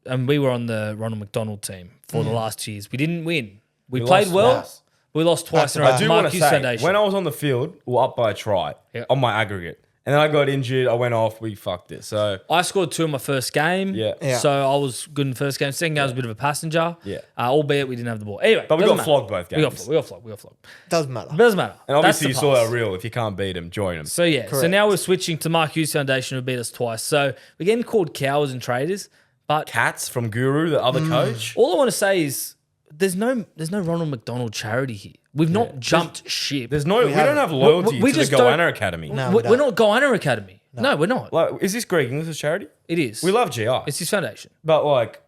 And we were on the Ronald McDonald team for the last 2 years. We didn't win. We played lost well. twice. We lost twice in a I row. do want Mark to Hughes say, Foundation. when I was on the field, we were up by a try on my aggregate. And then I got injured. I went off. We fucked it. So, I scored 2 in my first game. Yeah. So I was good in the first game. Second game I was a bit of a passenger. Yeah. Albeit we didn't have the ball. Anyway. but we doesn't got matter. flogged both We got games. flogged. We got flogged. Doesn't matter. Doesn't matter. And obviously, you That's saw the our past. reel. If you can't beat them, join them. So yeah. So Correct. now we're switching to Mark Hughes Foundation, who beat us twice. So we're getting called cowards and traitors. But Cats from Guru, the other coach. all I want to say is there's no Ronald McDonald charity here. We've not jumped ship. We don't have loyalty we to the just don't- Goanna Academy. No. We're not Goanna Academy. No, we're not. Like, is this Greg Inglis's charity? It is. We love GI. It's his foundation. But like,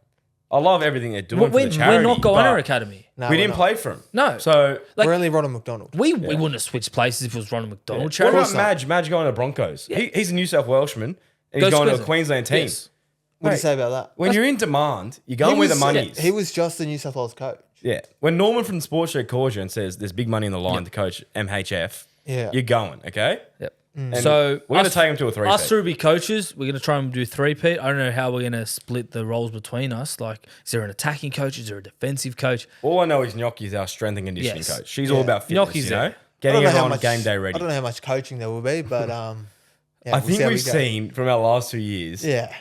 I love everything they're doing for We're the charity. not Goanna but Academy. No, we we're didn't not. play for him. No. So Like- We're only Ronald McDonald. We wouldn't have switched places if it was Ronald McDonald what charity. about Madge? Madge going to Broncos. He's a New South Welshman and he's Goes going to a Queensland. Queensland team. Yes. What do you Mate, say about that? When you're in demand, you're going where the money is. He was just the New South Wales coach. Yeah. When Norman from Sportsshed calls you and says there's big money in the line to coach MHF, Yeah. you're going, okay? Yep. And So we're going to take him to a 3-peat. Us 3 coaches, we're going to try and do 3-peat. I don't know how we're going to split the roles between us. Like, is there an attacking coach? Is there a defensive coach? All I know is Gnocchi's our strength and conditioning Yes. coach. She's all about fitness, Gnocchi's you know? there. I Getting don't know how everyone much game day ready. I don't know how much coaching there will be, but yeah, I we'll think see how we've we go. seen from our last 2 years, Yeah.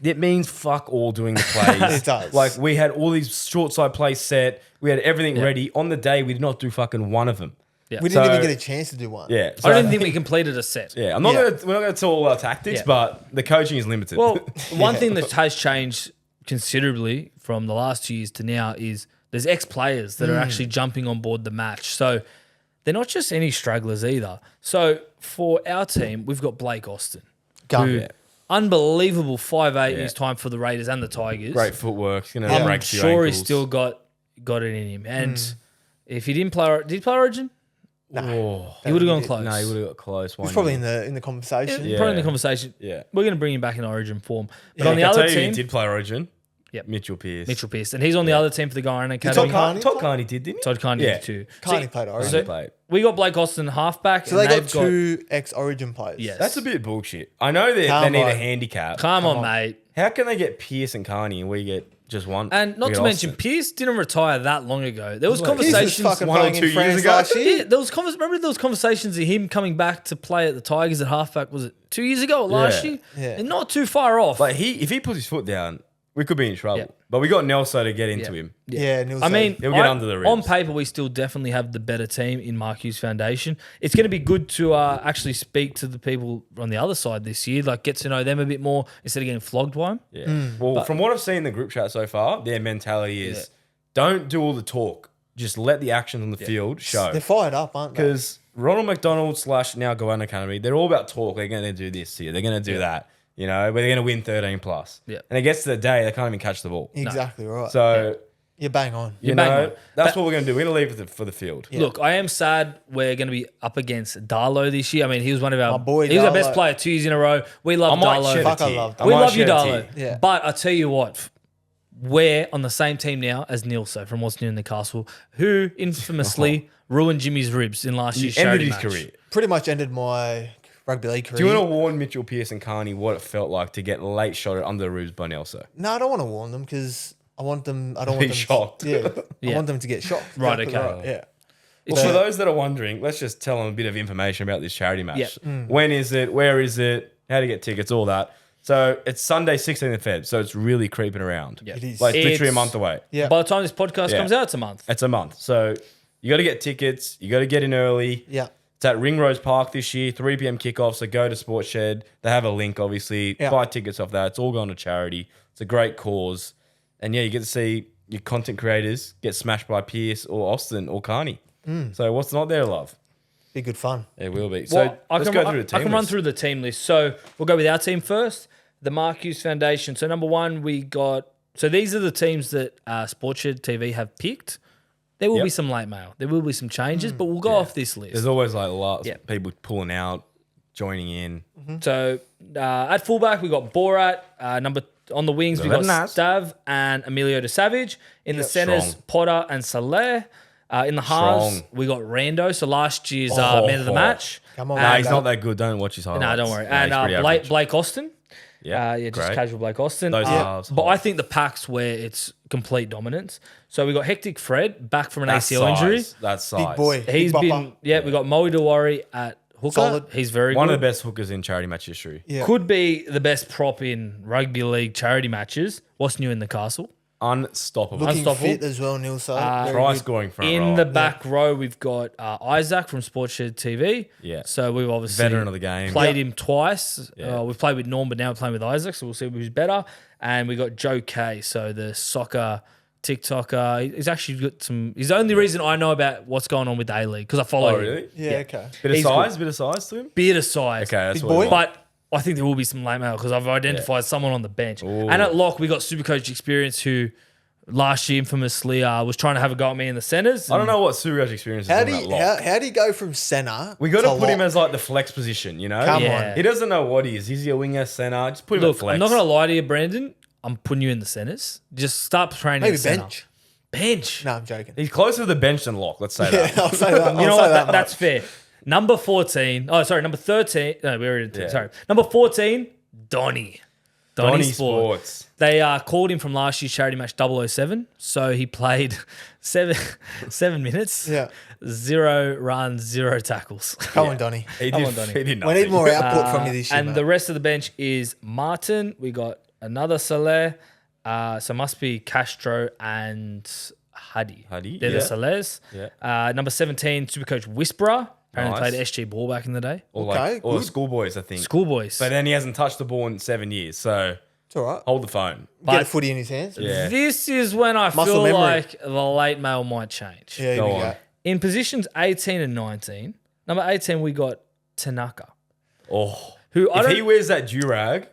it means fuck all doing the plays. It does. Like, we had all these short side plays set. We had everything ready. On the day, we did not do fucking one of them. Yeah. We didn't So- even get a chance to do one. Yeah. I don't even think we completed a set. Yeah, we're not going to tell all our tactics, Yeah. but the coaching is limited. Well, one thing that has changed considerably from the last 2 years to now is there's ex-players that are actually jumping on board the match. So they're not just any stragglers either. So for our team, we've got Blake Austin. Gun. Who, Yeah. unbelievable 5'8" in his time for the Raiders and the Tigers. Great footwork. He's going to I'm break a few sure he's ankles. still got it in him. And if he didn't play, did he play Origin? Oh. He would have gone did. close. No, he would have got close. He's probably in the conversation. Yeah. Probably in the conversation. Yeah. We're going to bring him back in Origin form. But Yeah, on the I can other tell you team, he did play Origin. Yep. Mitchell Pearce. Mitchell Pearce. And he's on the other team for the Guyan Academy. Todd Carney did, didn't he? Todd Carney Yeah. did too. Carney played Origin. So played. we got Blake Austin halfback. So and they they've got two ex-Origin players. Yes. That's a bit bullshit. I know they Come need a on. handicap. Come on, mate. How can they get Pearce and Carney and we get just one? And not we to get mention, Austin? Pearce didn't retire that long ago. There was Pearce was conversations. fucking 1 or playing 2 in years France ago. last year. Yeah, remember there was conversations of him coming back to play at the Tigers at halfback. Was it 2 years ago or last Yeah. year? Yeah. And not too far off. Like if he puts his foot down, we could be in trouble. Yeah. But we got Nelson to get into him. Yeah, Nilsson. I mean, He'll get under the ribs. on paper, we still definitely have the better team in Mark Hughes Foundation. It's going to be good to actually speak to the people on the other side this year, like get to know them a bit more instead of getting flogged by them. Yeah. Well, from what I've seen in the group chat so far, their mentality is don't do all the talk. Just let the actions on the field show. they're fired up, aren't they? Because Ronald McDonald / now Guyan Academy, they're all about talk. They're going to do this here. They're going to do that. You know, but they're going to win 13 plus. Yeah. And it gets to the day, they can't even catch the ball. Exactly right. So, You're bang on. you bang know, on. that's what we're going to do. We're going to leave it for the field. Look, I am sad we're going to be up against Darlow this year. I mean, he was one of our My boy, he was our best Darlow. player 2 years in a row. We love I might Darlow. shed a Fuck, I tear. love I We might love you, shed a Darlow. tear. Yeah. But I tell you what, we're on the same team now as Nilso from What's New in the Castle, who infamously ruined Jimmy's ribs in last year's He ended charity his match. career. Pretty much ended my rugby league career. Do you want to warn Mitchell Pearce and Carney what it felt like to get late shotted under the ribs by Nelson? No, I don't want to warn them because I don't want Be them shocked. Yeah, Yeah. I want them to get shocked. Right, Exactly okay. Yeah. Well, for those that are wondering, let's just tell them a bit of information about this charity match. Yeah. When is it? Where is it? How to get tickets? All that. So it's Sunday, 16th of Feb. So it's really creeping around. Yeah. It is. Like literally a It's- month away. Yeah. By the time this podcast Yeah. comes out, it's a month. It's a month. So you got to get tickets. You got to get in early. Yeah. It's at Ringrose Park this year, 3 p.m. kickoff. So go to SportShed. They have a link, obviously. Yeah. Buy tickets off that. It's all going to charity. It's a great cause. And yeah, you get to see your content creators get smashed by Pearce or Austin or Carney. So what's not there, love? Be good fun. It will be. So I let's can, go through the team I can run list. through the team list. So we'll go with our team first. The Mark Hughes Foundation. So number one, we got. So these are the teams that SportShed TV have picked. There will Yep. be some late mail. There will be some changes, but we'll go off this list. There's always like lots Yeah. of people pulling out, joining in. So at fullback, we got Borat. On the wings, we got Very nice. Stav and Emilio de Savage. In the centres, Strong. Potter and Saleh. In the halves, Strong. we got Rando. So last year's man of the match. Come on, Nah, man. he's not that good. Don't watch his highlights. No, don't worry. Nah, And he's pretty Blake, average. Blake Austin. Yeah, Just great. casual Blake Austin. Those halves, but hot. I think the pack's where it's complete dominance. So we got Hectic Fred back from an That's ACL injury. size. That's size. Big boy. He's Big been, bopper. we got Moe Dewari at hooker. Solid. He's very One good. of the best hookers in charity match history. Yeah. Could be the best prop in rugby league charity matches. What's new in the castle? Unstoppable. Looking Unstoppable. fit as well, Nilsson. Very Try good. scoring front In row. the back row, we've got Isaac from SportShed TV. Yeah. So we've obviously Veteran of the game. played him twice. Yeah. We've played with Norm, but now we're playing with Isaac, so we'll see who's better. And we got Joe K, so the soccer TikToker. He's actually got some. He's the only reason I know about what's going on with A League because I follow Oh, him. really? Yeah, okay. Bit of He's size? Bit of size to him? Beard of size. Okay, that's Big what boy. we want. But I think there will be some late mail because I've identified someone on the bench. Ooh. And at lock, we got Supercoach Experience who last year infamously was trying to have a go at me in the centres. I don't know what Suraj experience is How on do that you lock. how do you go from centre? We got to put him lock? as like the flex position, you know? Come Yeah. on. He doesn't know what he is. Is he a winger, centre? Just put him at Look, flex. I'm not going to lie to you, Brandon. I'm putting you in the centres. Just start training Maybe the centre. bench. Bench. No, I'm joking. He's closer to the bench than lock, let's say Yeah, that. I'll say that. You know I'll what? say that That's much. fair. Number 14. Oh, sorry. Number 13. No, we already did. Yeah. Sorry. Number 14, Donny. Donny Donny Sport. Sports. They called him from last year's charity match 007. So he played seven minutes. Yeah. 0 runs, 0 tackles. Come on, Donny. He Come did, on, Donny. he did We nothing. need more output from you this year, And mate. the rest of the bench is Martin. We got another Saleh. So must be Castro and Huddy. Huddy, They're yeah. the Salehs. Yeah. Number 17, Supercoach Whisperer. Apparently Nice. played SG ball back in the day. Or Okay, or good. schoolboys, I think. Schoolboys. But then he hasn't touched the ball in 7 years, so It's all right. hold the phone. Get a But- footy in his hands. Yeah. This is when I Muscle feel memory. like the late mail might change. Yeah, here Go we on. go. In positions 18 and 19, number 18, we got Tanaka. Oh. Who I If don't... he wears that durag,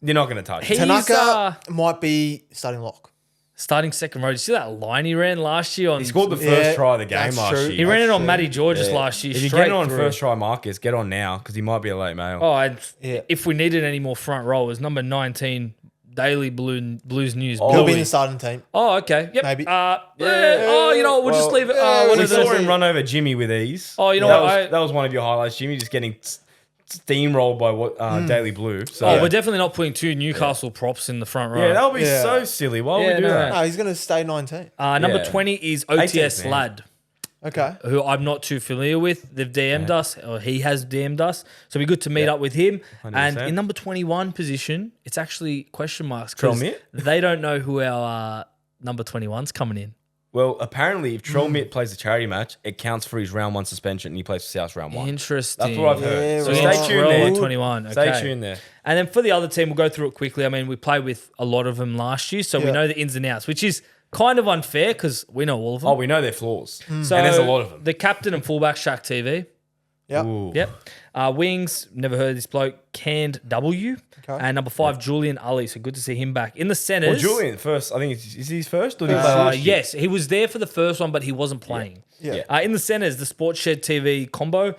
you're not going to touch He- him. Tanaka might be starting lock. starting second row. Did you see that line he ran last year? On He scored the first Yeah, try of the game that's last true. year. He ran it That's on true. Matty Georges Yeah. last year. If you straight get on through. first try, Marcus, get on now because he might be a late mail. Oh, and Yeah. if we needed any more front rowers, number 19, Daily Blues News. He'll be in Bluey. the starting team. Oh, okay. Yep. Maybe. Oh, you know what? We'll just leave it. We saw him run over Jimmy with ease. Oh, you know that what? Was, that was one of your highlights. Jimmy just getting steamrolled by Daily Blue. So Oh, we're definitely not putting two Newcastle props in the front row. yeah, that would be Yeah. so silly. Why would Yeah, we do no. that? No, he's going to stay 19. Number Yeah. 20 is OTS 18th, man. Lad, Okay. who I'm not too familiar with. They've DM'd us, or he has DM'd us. So it'd be good to meet up with him. 100%. And in number 21 position, it's actually question marks because Trell Mitt? they don't know who our number 21's coming in. Well, apparently, if Trell Mitt plays the charity match, it counts for his round 1 suspension, and he plays for South round 1. Interesting. That's what I've heard. Yeah, so right. stay tuned Trell there. at 21. Okay. Stay tuned there. And then for the other team, we'll go through it quickly. I mean, we played with a lot of them last year, so we Yeah. know the ins and outs, which is kind of unfair because we know all of them. Oh, we know their flaws. So and there's a lot of them. The captain and fullback, Shaq TV. Yep. Ooh. Yep. Wings, never heard of this bloke. Canned W. Okay. And number 5, Julian Ali. So good to see him back. In the Well, centres. Julian, first, I think, is he his first? Or did he play last year? Yes, he was there for the first one, but he wasn't playing. Yeah. In the centres, the SportShed TV combo.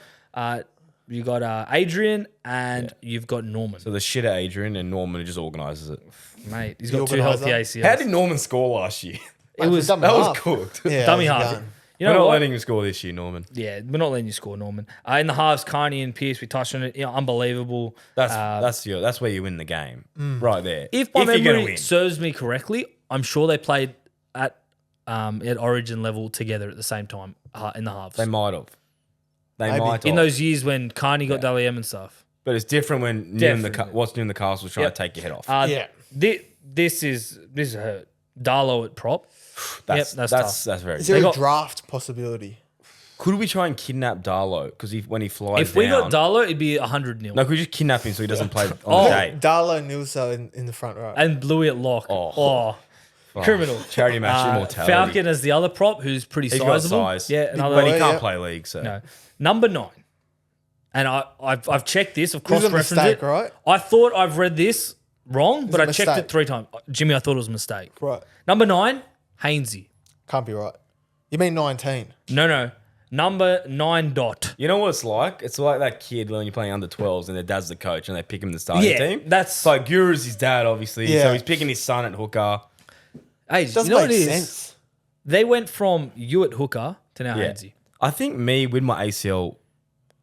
You got Adrian and you've got Norman. So the shitter Adrian and Norman who just organises it. Mate, he's The got 2 healthy organiser. ACLs. How did Norman score last year? it was dumb That was half. cooked. Yeah, dummy that was half. gun. You We're know not what? letting him score this year, Norman. Yeah, we're not letting you score, Norman. In the halves, Carney and Pearce, we touched on it. You know, unbelievable. That's where you win the game, right there. If my you're gonna memory win, serves me correctly, I'm sure they played at Origin level together at the same time in the halves. they might have. They Maybe. might In have. those years when Carney got Dally M and stuff. But it's different when Definitely. what's new in the castle is trying Yep. to take your head off. Yeah. This is hurt. Darlow at prop. that's that's that's very. Is there They a got- draft possibility? Could we try and kidnap Darlow because when he flies If we down, got Darlow, it'd be 100-0. no, could we just kidnap him so he doesn't play on Oh. the day? Darlow Nilso in the front row. And Bluey at lock. Oh. Criminal. Charity match immortality. Falcon as the other prop, who's pretty He's got sizable. size. Yeah, Big another but he boy, can't yeah. play league. So No. Number 9. And I've checked this. I've This is a cross-referenced mistake, it. right? I thought I've read this wrong, but a I checked mistake. it 3 times. Jimmy, I thought it was a mistake. Right. Number 9, Hainsey. Can't be right. You mean 19? No. Number 9 dot. you know what it's like? It's like that kid when you're playing under 12s and their dad's the coach and they pick him in the starting Yeah, team. that's- It's like Guru's his dad, obviously. Yeah. So he's picking his son at hooker. Hey, Doesn't you know what make it is? sense. They went from you at hooker to now Yeah. Hainsey. I think me with my ACL.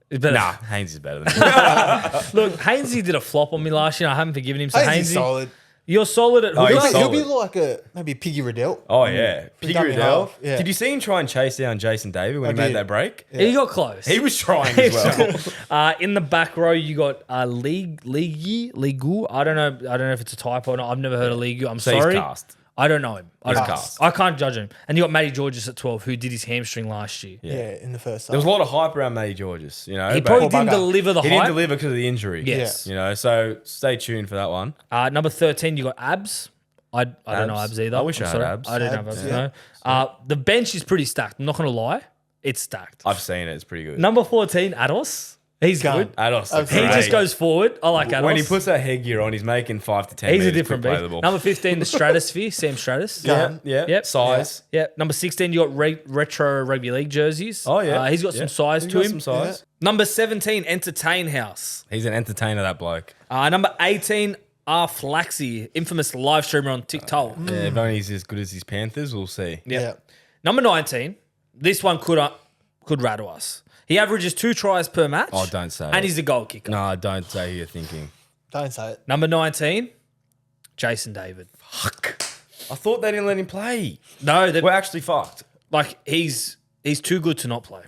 It's better. Nah, Haynes is better than me. Look, Hainsey did a flop on me last year. I haven't forgiven him. So Hainsey's Hainsey, solid. you're solid at Oh, hooker. he's He'll be solid. like maybe Piggy Riddell. Oh, yeah. Piggy dummy Riddell. half, yeah. Did you see him try and chase down Jason David when I he made did. that break? He got close. He was trying as well. In the back row, you got League. I don't know if it's a typo or not. I've never heard of League. I'm So he's sorry. cast. I don't know him. cast. I can't judge him. And you got Matty Georges at 12, who did his hamstring last year. Yeah, in the first half. There was a lot of hype around Matty Georges, you know. He but probably Poor didn't bugger. deliver the he hype. didn't deliver because of the injury. Yes. You know, so stay tuned for that one. Number 13, you got Abs. I don't know Abs either. I wish I had sorry. Abs. I don't have Abs, Abs. yeah. No. The bench is pretty stacked. I'm not going to lie. It's stacked. I've seen it. It's pretty good. Number 14, Ados. He's Gun. good. Ados. He He great. just goes forward. I like Ados. When he puts that headgear on, he's making 5 to 10 He's a meters different quick beast. play the ball. Number 15, the Stratosphere, Sam Stratus. Gun. Yeah. Yep. Size. Yeah. Number 16, you got retro rugby league jerseys. Oh, yeah. He's got Yeah. some size He's to got him. some size. Number 17, Entertain House. He's an entertainer, that bloke. Number 18, R Flaxy, infamous live streamer on TikTok. Yeah, if only he's as good as his Panthers, we'll see. Yeah. Number 19, this one could rattle us. He averages 2 tries per match. Oh, don't say And it. he's a goal kicker. No, don't say who you're thinking. Don't say it. Number 19, Jason David. Fuck. I thought they didn't let him play. No, We're actually fucked. like he's too good to not play.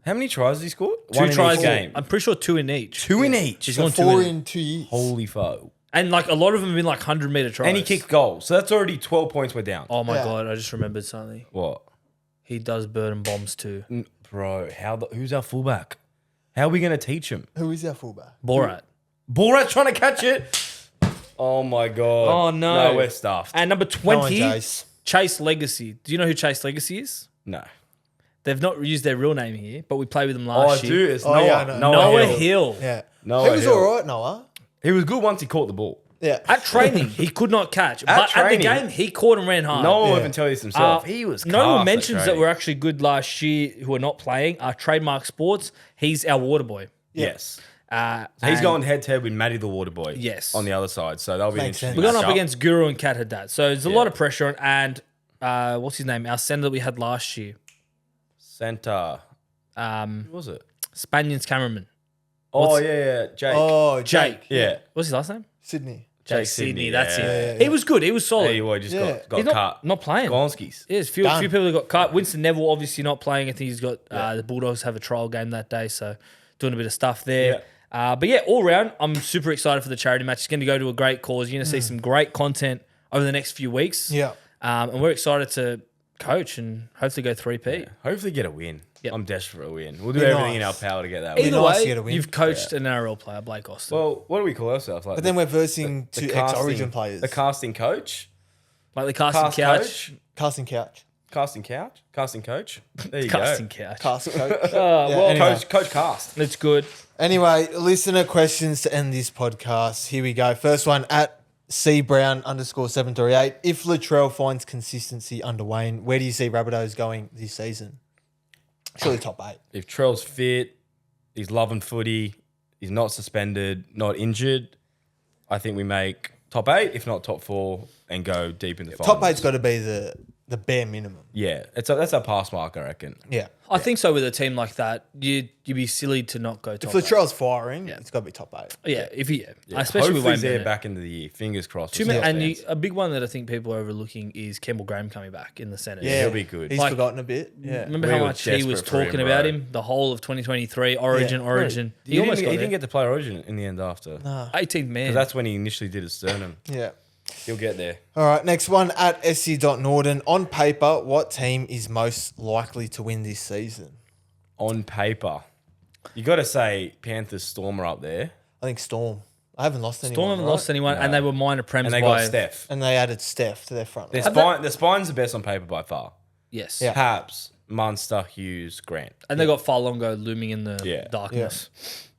How many tries has he scored? 2 One in tries each game. I'm pretty sure 2 in each. 2 in each. He's So gone 4 2 in 2 years. Holy foe. And like a lot of them have been like 100-meter tries. And he kicked goals. So that's already 12 points we're down. Oh my Yeah. God, I just remembered something. What? He does bird and bombs too. Bro, who's our fullback? How are we going to teach him? Who is our fullback? Borat. Borat's trying to catch it. Oh my God. Oh, no. No, we're stuffed. And number Come on, 20, Jace. Chase Legacy. Do you know who Chase Legacy is? No. They've not used their real name here, but we played with them Oh, last year. dude, it's Oh, Noah. yeah, I know. Noah Hill. Hill. Yeah. Noah He was Hill. all right, Noah. He was good once he caught the ball. Yeah. At training, he could not catch. But at training, the game, he caught and ran hard. Noah will Yeah. even tell you this himself. He was no class one at mentions that training. were actually good last year who are not playing. Trademark Sports, he's our water boy. Yes. So He's going head to head with Matty the Water Boy. Yes. On the other side. So that'll be an Makes interesting sense. We're going up matchup. against Guru and Kat Haddad. So there's a lot of pressure on. And what's his name? Our centre that we had last year. Centre. Who was it? Spaniard's cameraman. Oh, yeah. Jake. Oh, Jake. Yeah. What's his last name? Sydney. Jake Sydney. Sydney. That's yeah. it. He was good. He was solid. He just Yeah. got He's cut. not playing. Gonskis. Yeah, there's a few Done. people that got cut. Winston Neville obviously not playing. I think he's got the Bulldogs have a trial game that day, so doing a bit of stuff there. But yeah, all round, I'm super excited for the charity match. It's going to go to a great cause. You're going to see some great content over the next few weeks. Yeah. And we're excited to coach and hopefully go 3P. Hopefully get a win. Yep. I'm desperate for a win. We'll do Be everything in our nice. power to get that Either win. nice to way, get a win. you've coached an NRL player, Blake Austin. Well, what do we call ourselves? Like But then we're versing two ex-Origin players. The casting coach? like the casting Cast couch. coach? Casting couch. Casting couch? Casting coach? There you Casting go. couch. Casting coach. Well, anyway. Coach Cast. It's good. Anyway, listener questions to end this podcast. Here we go. First one at CBrown_738. If Latrell finds consistency under Wayne, where do you see Rabbitohs going this season? Surely top 8. If Trell's fit, he's loving footy, he's not suspended, not injured, I think we make top 8, if not top 4, and go deep in the finals. Top 8's got to be the bare minimum. Yeah, that's our pass mark, I reckon. Yeah. I think so with a team like that. You'd be silly to not go If top 8. Latrell's firing, it's got to be top 8. Yeah, if he, Yeah. especially with Hopefully Wayne he's there Bennett. back into the year. Fingers crossed. Too with many, South and fans. a big one that I think people are overlooking is Campbell Graham coming back in the centre. Yeah. he'll be good. He's Like- forgotten a bit. Yeah. Remember We how were much he was desperate for him, talking about bro. him the whole of 2023, Origin. He didn't get to play Origin in the end after. Nah. 18th man. 'Cause that's when he initially did his sternum. Yeah. He'll get there. All right, next one at sc.norden. On paper, what team is most likely to win this season? On paper, you got to say Panthers Storm are up there. I think Storm. I haven't lost anyone. Storm haven't right? lost anyone, and they were minor prems And they by got Steph. And they added Steph to their front. Their, Right? their spine's the best on paper by far. Yes. Yeah. Paps, Munster, Hughes, Grant. And they got Farlongo looming in the Yeah. darkness.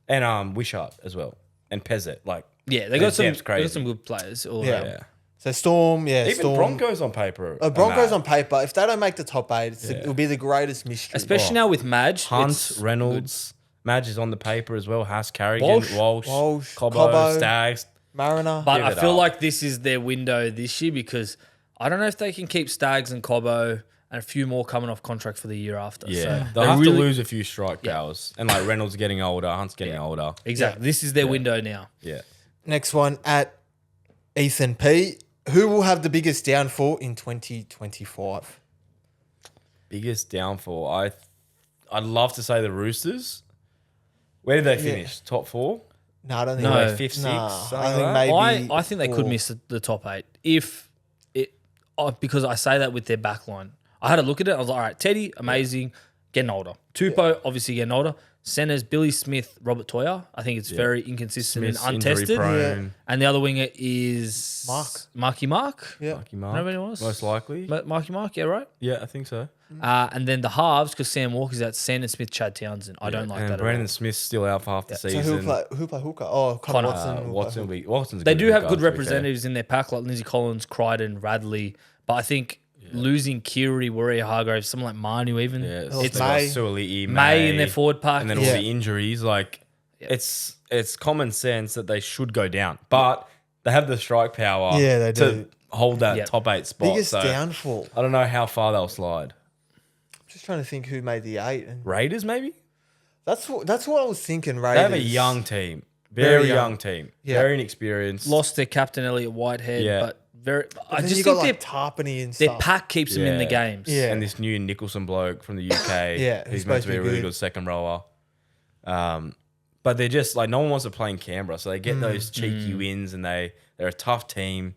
And Wishart as well. And Pezzett. Like, Yeah, they got some. depth's They crazy. got some good players. All Yeah. around. yeah. So Storm, yeah, Even Storm. Broncos on paper. Broncos are on paper. If they don't make the top 8, it'll be the greatest mystery. Especially now with Madge. Hunt, it's Reynolds. Madge is on the paper as well. Haas, Carrigan, Walsh. Walsh, Cobbo, Cobbo. Staggs. Mariner. But Give I it feel up. like this is their window this year because I don't know if they can keep Staggs and Cobbo and a few more coming off contract for the year after. Yeah. So They'll they have really- to lose a few strike powers. And like Reynolds getting older, Hunt's getting older. Exactly. This is their window now. Yeah. Next one at Ethan P. Who will have the biggest downfall in 2025? Biggest downfall. I'd love to say the Roosters. Where did they finish? Top 4? No, I don't think. No. Fifth, sixth, Nah, something I think like that? maybe. I think they could 4. miss the top 8 if it because I say that with their back line. I had a look at it. I was like, all right, Teddy, amazing, getting older. Tupo, obviously getting older. Centers, Billy Smith, Robert Toya. I think it's very inconsistent Smith's and injury untested. prone. And the other winger is Mark. Mark. Yeah. Lucky Mark. Nobody was? Most likely. Marky Mark, yeah, right? Yeah, I think so. And then the halves, because Sam Walker's out, Sandon Smith, Chad Townsend. I don't like and that Brandon at all. Smith's still out for half the So season. who play hooker? Oh, Connor. Connor Watson. will play Watson hooker. will be. Watson's They good do at have hooker, good to be fair. representatives in their pack, like Lindsay Collins, Crichton, Radley. But I think losing Kiri, Warrior Hargraves, someone like Manu even. Yeah, It's May. Suoli'i, May in their forward pack. and then all Yeah. the injuries. Like it's common sense that they should go down, but they have the strike power. Yeah, they to do. hold that Yeah. top 8 spot. Biggest so downfall. I don't know how far they'll slide. Just trying to think who made the 8. And Raiders maybe. that's what I was thinking. They Raiders. have a young team, very young. young team, Yeah. very inexperienced. Lost their captain, Elliot Whitehead, Yeah. but I Then just you think got their like Tarpany and their stuff. pack keeps them in the Yeah. games. Yeah. And this new Nicholson bloke from the UK. Yeah, he's he's meant supposed to be a to be really good. good second rower. But they're just like no one wants to play in Canberra, so they get those cheeky wins, and they're a tough team.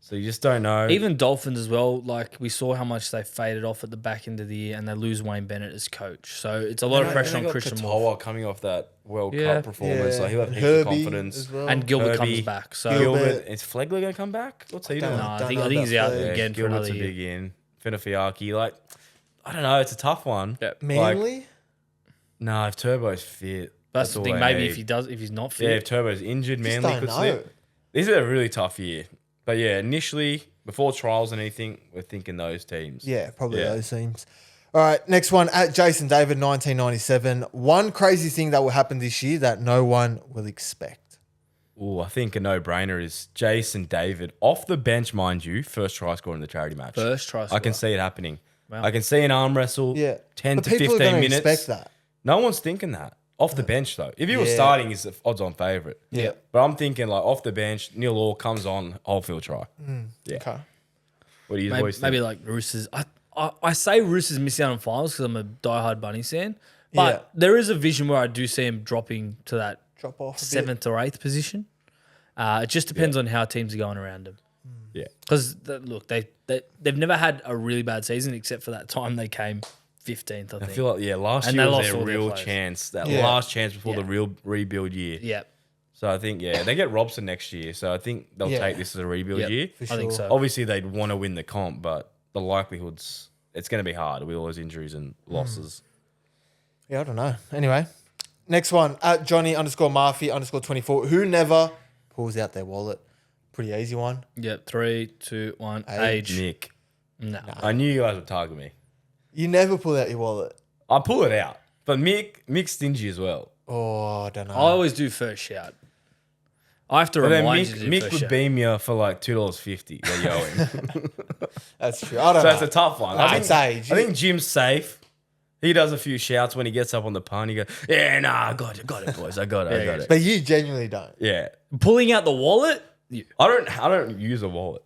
So you just don't know. Even Dolphins as well. Like we saw how much they faded off at the back end of the year, and they lose Wayne Bennett as coach. So it's a lot of pressure on Christian Wolf. Tohu coming off that World Yeah. Cup performance, so he'll have And heaps of Herbie confidence. as well. And Gilbert comes Herbie. back. So Gilbert. Is Flegler going to come back? What's he doing? don't no, know. I Don't think know he's about out Flegler. again for Gilbert's another a year. big in. Finafiaki, like I don't know. It's a tough one. Yeah. Manly. No, if Turbo's fit, That's the all thing. they Maybe need. if he's not Yeah, if fit, Turbo's injured, Just Manly don't could know. slip. This is a really tough year. But yeah, initially, before trials and anything, we're thinking those teams. Yeah, probably Yeah. those teams. All right, next one at Jason David 1997. One crazy thing that will happen this year that no one will expect. Oh, I think a no-brainer is Jason David off the bench, mind you, first try scorer in the charity match. First try I can scorer. see it happening. Wow. I can see an arm wrestle. Yeah. 10 But to people 15 are gonna minutes. expect that. No one's thinking that. Off the bench, though. If he was Yeah. starting, he's the odds-on favourite. Yeah. But I'm thinking, like, off the bench, Neil Orr comes on, whole field try. Yeah. Okay. What do you boys think? Maybe like Roosters. I say Roosters missing out on finals because I'm a diehard Bunny fan. But Yeah. there is a vision where I do see him dropping to that Drop off a bit. 7th or 8th position. It just depends on how teams are going around him. Yeah. Because look, they've never had a really bad season except for that time they came 15th. I I think. feel like, last And year they was lost their all their real players. chance. That Yeah. last chance before the Yeah. real rebuild year. Yeah, So I think, they get Robson next year. So I think they'll Yeah. take this as a rebuild Yep. year. For I think sure. so. Obviously, they'd want to win the comp, but the likelihoods, it's going to be hard with all those injuries and losses. Yeah, I don't know. Anyway, next one at Johnny _Murphy _24. Who never pulls out their wallet? Pretty easy one. Yep. 3, 2, 1. Age. Age. Nick, No. I knew you guys would target me. You never pull out your wallet. I pull it out, but Mick's stingy as well. Oh, I don't know. I always do first shout. I have to But then remind you to do Mick first would shout. beam you for like $2.50 that you owe him. That's true. I don't So know. it's a tough one. Nah, I it's think, age. I think Jim's safe. He does a few shouts when he gets up on the pun. He goes, I got it, boys. I got it. But you genuinely don't. Yeah. Pulling out the wallet. I don't use a wallet.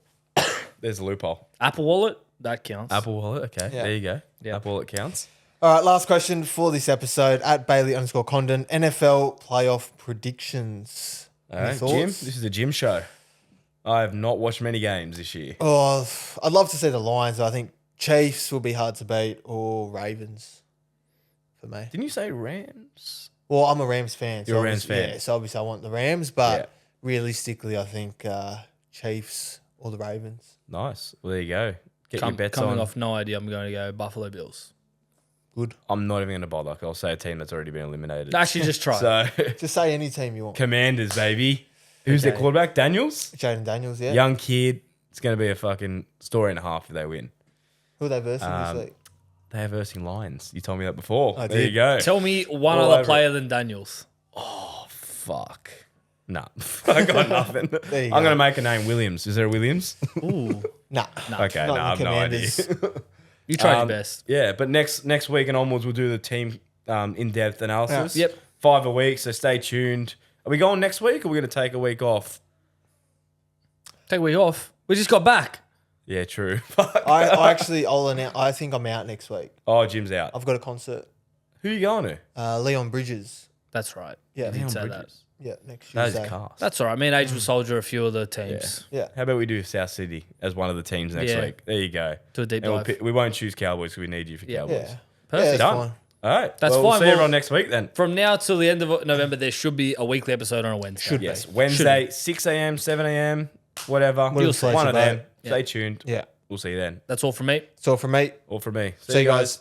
There's a loophole. Apple Wallet. That counts. Apple Wallet, okay. Yeah. There you go. Yeah. Apple Wallet counts. All right, last question for this episode at Bailey _Condon. NFL playoff predictions. All Any right, thoughts? Jim, this is a Jim show. I have not watched many games this year. Oh, I'd love to see the Lions. I think Chiefs will be hard to beat or Ravens for me. Didn't you say Rams? Well, I'm a Rams fan. You're a Rams obviously- fan. Yeah, so obviously I want the Rams, but Yeah. realistically, I think Chiefs or the Ravens. Nice. Well, there you go. Get your bets coming on. off no idea, I'm going to go Buffalo Bills. Good. I'm not even going to bother. I'll say a team that's already been eliminated. Actually, just try. So, Just say any team you want. Commanders, baby. Who's their Okay. quarterback? Daniels? Jaden Daniels, yeah. Young kid. It's going to be a fucking story and a half if they win. Who are they versing Um, this week? They have versing Lions. You told me that before. I There did. you go. Tell me one All other over player than Daniels. Fuck. Nah. I got nothing. I'm you going go. to make a name. Williams. Is there a Williams? Ooh. Nah. Okay, Not no, I have the no idea. Commanders. You tried your best. Yeah, but next week and onwards, we'll do the team in-depth analysis. Yeah. Yep. 5 a week, so stay tuned. Are we going next week or are we going to take a week off? Take a week off. We just got back. Yeah, true. I actually, I think I'm out next week. Oh, Jim's out. I've got a concert. Who are you going to? Leon Bridges. That's right. Yeah. You did Leon say that. Bridges. Yeah, next That Tuesday. is cast. That's all right. Me and Age will soldier a few of the teams Yeah. How about we do South City as one of the teams next Yeah. week? There you go. to a deep And dive. we won't choose Cowboys because we need you for Yeah. Cowboys. Yeah. Perfect. Yeah, that's Done. fine. All right. That's well, We'll fine. see Well- everyone next week then. From now till the end of November, there should be a weekly episode on a Wednesday. Should be. Yes, Wednesday, 6 a.m., 7 a.m., whatever. Whatever One floats of your them. boat. Stay tuned. Yeah. We'll see you then. That's all from me. That's all from me. All from me. See you guys.